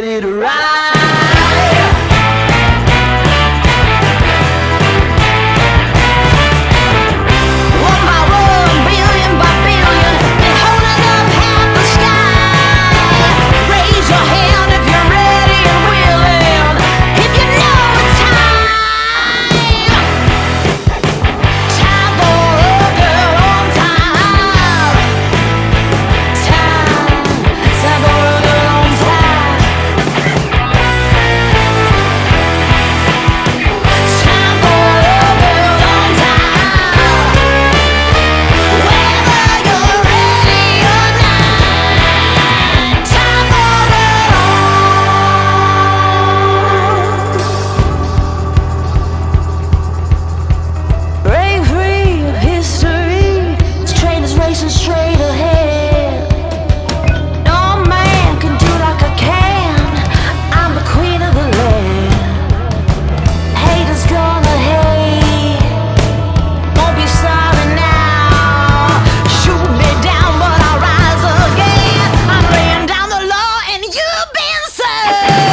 ready to ride. Straight ahead, no man can do like I can. I'm the queen of the land. Haters gonna hate, won't be sorry now. Shoot me down, but I'll rise again. I'm laying down the law, and you've been served.